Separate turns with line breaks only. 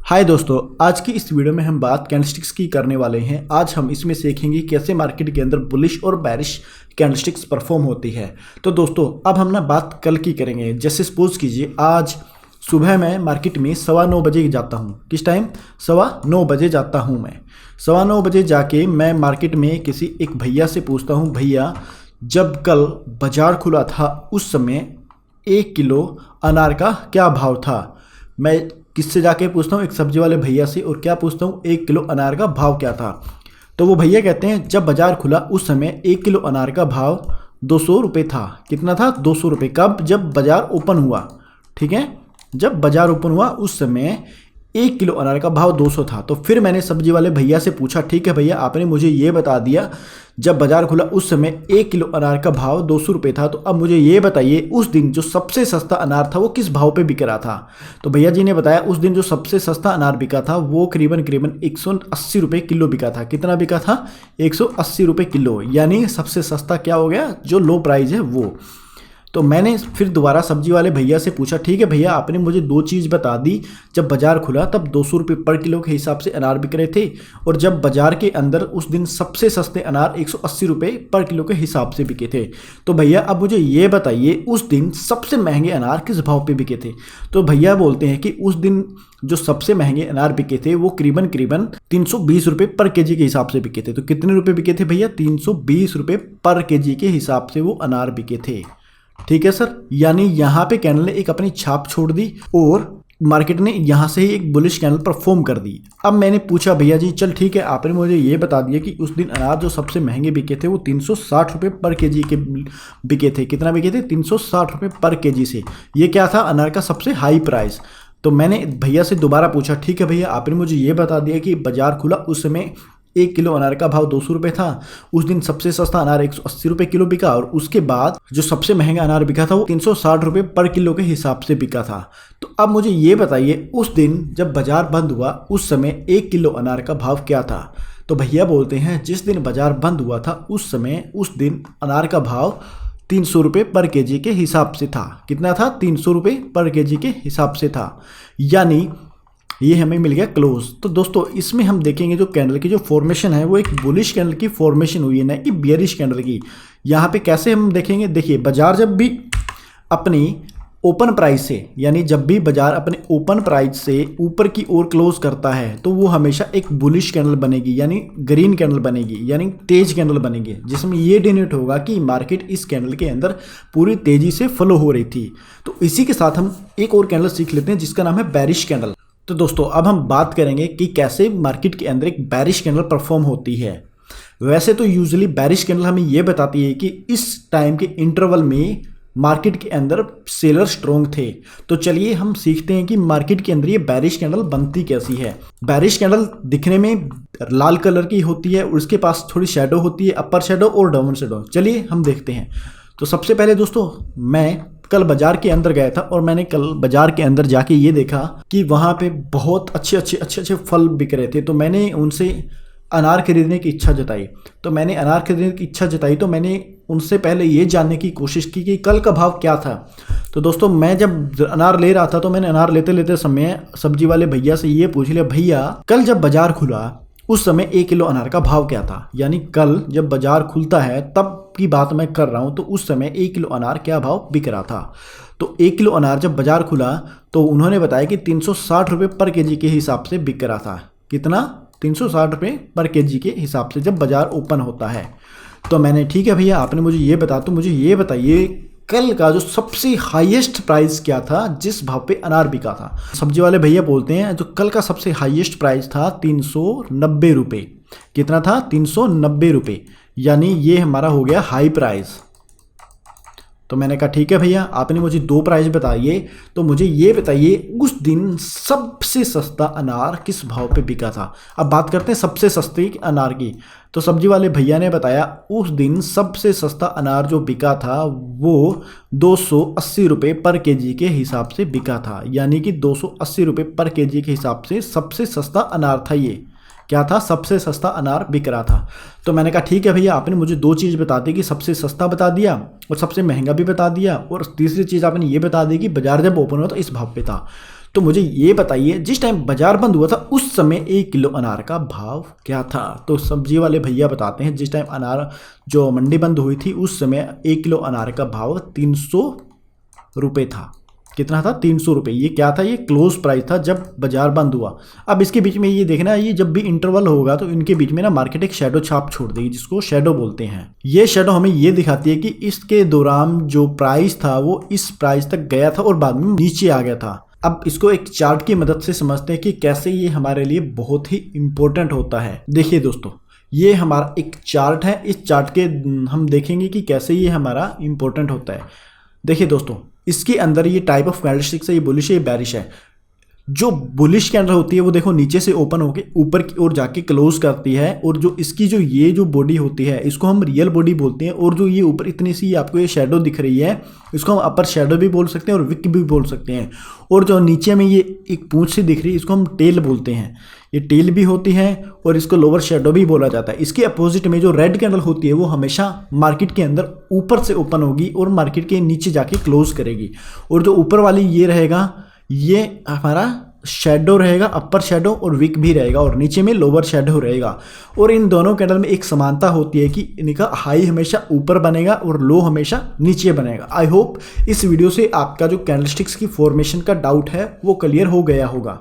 हाय दोस्तों, आज की इस वीडियो में हम बात कैंडलस्टिक्स की करने वाले हैं। आज हम इसमें सीखेंगे कैसे मार्केट के अंदर बुलिश और बैरिश कैंडलस्टिक्स परफॉर्म होती है। तो दोस्तों अब हम ना बात कल की करेंगे। जैसे सपोज कीजिए आज सुबह मैं मार्केट में 9:15 बजे जाता हूँ। किस टाइम? 9:15 बजे जाता हूँ मैं। 9:15 बजे जाके मैं मार्केट में किसी एक भैया से पूछता हूँ, भैया जब कल बाजार खुला था उस समय 1 किलो अनार का क्या भाव था? मैं किससे जाके पूछता हूँ? एक सब्जी वाले भैया से। और क्या पूछता हूँ? 1 किलो अनार का भाव क्या था? तो वो भैया कहते हैं जब बाजार खुला उस समय 1 किलो अनार का भाव 200 रुपये था। कितना था? 200 रुपये। कब? जब बाजार ओपन हुआ। ठीक है, जब बाजार ओपन हुआ उस समय 1 किलो अनार का भाव 200 था। तो फिर मैंने सब्जी वाले भैया से पूछा, ठीक है भैया आपने मुझे ये बता दिया जब बाजार खुला उस समय 1 किलो अनार का भाव 200 रुपये था, तो अब मुझे ये बताइए उस दिन जो सबसे सस्ता अनार था वो किस भाव पे बिक रहा था? तो भैया जी ने बताया उस दिन जो सबसे सस्ता अनार बिका था वो करीबन 180 रुपये किलो बिका था। कितना बिका था? 180 रुपये किलो। यानी सबसे सस्ता क्या हो गया? जो लो प्राइस है वो। तो मैंने फिर दोबारा सब्जी वाले भैया से पूछा, ठीक है भैया आपने मुझे 2 चीज़ बता दी। जब बाजार खुला तब 200 रुपये पर किलो के हिसाब से अनार बिक रहे थे, और जब बाजार के अंदर उस दिन सबसे सस्ते अनार 180 रुपये पर किलो के हिसाब से बिके थे। तो भैया अब मुझे ये बताइए उस दिन सबसे महंगे अनार किस भाव पे बिके थे? तो भैया बोलते हैं कि उस दिन जो सबसे महंगे अनार बिके थे वो करीबन 320 रुपये पर केजी के हिसाब से बिके थे। तो कितने रुपये बिके थे भैया? 320 रुपये पर केजी के हिसाब से वो अनार बिके थे। ठीक है सर, यानी यहाँ पे कैंडल ने एक अपनी छाप छोड़ दी और मार्केट ने यहाँ से ही एक बुलिश कैंडल परफॉर्म कर दी। अब मैंने पूछा भैया जी चल ठीक है आपने मुझे ये बता दिया कि उस दिन अनार जो सबसे महंगे बिके थे वो 360 रुपये पर केजी के बिके थे। कितना बिके थे? 360 रुपये पर केजी से। ये क्या था? अनार का सबसे हाई प्राइस। तो मैंने भैया से दोबारा पूछा, ठीक है भैया आपने मुझे ये बता दिया कि बाजार खुला उस समय 1 किलो अनार का भाव 200 रुपये था, उस दिन सबसे सस्ता अनार 180 रुपये किलो बिका, और उसके बाद जो सबसे महंगा अनार बिका था वो 360 रुपये पर किलो के हिसाब से बिका था। तो अब मुझे ये बताइए उस दिन जब बाजार बंद हुआ उस समय 1 किलो अनार का भाव क्या था? तो भैया बोलते हैं जिस दिन बाजार बंद हुआ था उस समय उस दिन अनार का भाव 300 रुपये पर केजी के हिसाब से था। कितना था? 300 रुपये पर केजी के हिसाब से था। यानी ये हमें मिल गया क्लोज। तो दोस्तों इसमें हम देखेंगे जो कैंडल की जो फॉर्मेशन है वो एक बुलिश कैंडल की फॉर्मेशन हुई है, ना कि बेयरिश कैंडल की। यहाँ पे कैसे हम देखेंगे? देखिए बाजार जब भी अपनी ओपन प्राइस से, यानी जब भी बाजार अपने ओपन प्राइस से ऊपर की ओर क्लोज करता है तो वो हमेशा एक बुलिश कैंडल बनेगी, यानी ग्रीन कैंडल बनेगी, यानी तेज कैंडल बनेगी, जिसमें ये डिनोट होगा कि मार्केट इस कैंडल के अंदर पूरी तेजी से फ्लो हो रही थी। तो इसी के साथ हम एक और कैंडल सीख लेते हैं जिसका नाम है बैरिश कैंडल। तो दोस्तों अब हम बात करेंगे कि कैसे मार्केट के अंदर एक बैरिश कैंडल परफॉर्म होती है। वैसे तो यूजुअली बैरिश कैंडल हमें यह बताती है कि इस टाइम के इंटरवल में मार्केट के अंदर सेलर स्ट्रॉन्ग थे। तो चलिए हम सीखते हैं कि मार्केट के अंदर ये बैरिश कैंडल बनती कैसी है। बैरिश कैंडल दिखने में लाल कलर की होती है और उसके पास थोड़ी शेडो होती है, अपर शेडो और डाउन शेडो। चलिए हम देखते हैं। तो सबसे पहले दोस्तों मैं कल बाजार के अंदर गया था और मैंने कल बाजार के अंदर जाके ये देखा कि वहाँ पे बहुत अच्छे फल बिक रहे थे। तो मैंने उनसे अनार खरीदने की इच्छा जताई। तो मैंने उनसे पहले ये जानने की कोशिश की कि कल का भाव क्या था। तो दोस्तों मैं जब अनार ले रहा था तो मैंने अनार लेते लेते समय सब्जी वाले भैया से ये पूछ लिया, भैया कल जब बाजार खुला उस समय 1 किलो अनार का भाव क्या था? यानी कल जब बाजार खुलता है तब की बात मैं कर रहा हूँ, तो उस समय 1 किलो अनार क्या भाव बिक रहा था? तो 1 किलो अनार जब बाजार खुला तो उन्होंने बताया कि 360 रुपये पर केजी के हिसाब से बिक रहा था। कितना? 360 रुपये पर केजी के हिसाब से जब बाजार ओपन होता है। तो मैंने ठीक है भैया आपने मुझे ये बता, तो मुझे ये बताइए कल का जो सबसे हाईएस्ट प्राइस क्या था जिस भाव पे अनार बिका था? सब्जी वाले भैया बोलते हैं जो कल का सबसे हाईएस्ट प्राइस था 390 रुपये। कितना था? 390 रुपये। यानी ये हमारा हो गया हाई प्राइस। तो मैंने कहा ठीक है भैया आपने मुझे 2 प्राइस बताइए, तो मुझे ये बताइए उस दिन सबसे सस्ता अनार किस भाव पे बिका था। अब बात करते हैं सबसे सस्ते अनार की। तो सब्जी वाले भैया ने बताया उस दिन सबसे सस्ता अनार जो बिका था वो 280 रुपये पर केजी के हिसाब से बिका था। यानी कि 280 रुपये पर केजी के हिसाब से सबसे सस्ता अनार था। ये क्या था? सबसे सस्ता अनार बिक रहा था। तो मैंने कहा ठीक है भैया आपने मुझे 2 चीज़ बता दी कि सबसे सस्ता बता दिया और सबसे महंगा भी बता दिया, और तीसरी चीज़ आपने ये बता दी कि बाजार जब ओपन हुआ तो इस भाव पे था। तो मुझे ये बताइए जिस टाइम बाजार बंद हुआ था उस समय 1 किलो अनार का भाव क्या था। तो सब्जी वाले भैया बताते हैं जिस टाइम अनार जो मंडी बंद हुई थी उस समय 1 किलो अनार का भाव 300 रुपये था। कितना था? 300 रुपये। ये क्या था? ये क्लोज प्राइस था जब बाजार बंद हुआ। अब इसके बीच में ये देखना, ये जब भी इंटरवल होगा तो इनके बीच में ना मार्केट एक शेडो छाप छोड़ देगी जिसको शेडो बोलते हैं। ये शेडो हमें ये दिखाती है कि इसके दौरान जो प्राइस था वो इस प्राइस तक गया था और बाद में नीचे आ गया था। अब इसको एक चार्ट की मदद से समझते हैं कि कैसे ये हमारे लिए बहुत ही इंपॉर्टेंट होता है। देखिए दोस्तों, ये हमारा एक चार्ट है। इस चार्ट के हम देखेंगे कि कैसे ये हमारा इंपॉर्टेंट होता है। देखिए दोस्तों, इसके अंदर ये टाइप ऑफ कैंडलस्टिक्स है, ये बुलिश है, ये बेरिश है। जो बुलिश कैंडल होती है वो देखो नीचे से ओपन होके ऊपर की ओर जाके क्लोज करती है, और जो इसकी जो ये जो बॉडी होती है इसको हम रियल बॉडी बोलते हैं। और जो ये ऊपर इतनी सी आपको ये शेडो दिख रही है इसको हम अपर शेडो भी बोल सकते हैं और विक भी बोल सकते हैं। और जो नीचे में ये एक पूंछ सी दिख रही है इसको हम टेल बोलते हैं। ये टेल भी होती है और इसको लोअर शेडो भी बोला जाता है। इसके अपोजिट में जो रेड कैंडल होती है वो हमेशा मार्केट के अंदर ऊपर से ओपन होगी और मार्केट के नीचे जाके क्लोज करेगी। और जो ऊपर वाली ये रहेगा ये हमारा शेडो रहेगा, अपर शेडो, और विक भी रहेगा, और नीचे में लोअर शेडो रहेगा। और इन दोनों कैंडल में एक समानता होती है कि इनका हाई हमेशा ऊपर बनेगा और लो हमेशा नीचे बनेगा। आई होप इस वीडियो से आपका जो कैंडलस्टिक्स की फॉर्मेशन का डाउट है वो क्लियर हो गया होगा।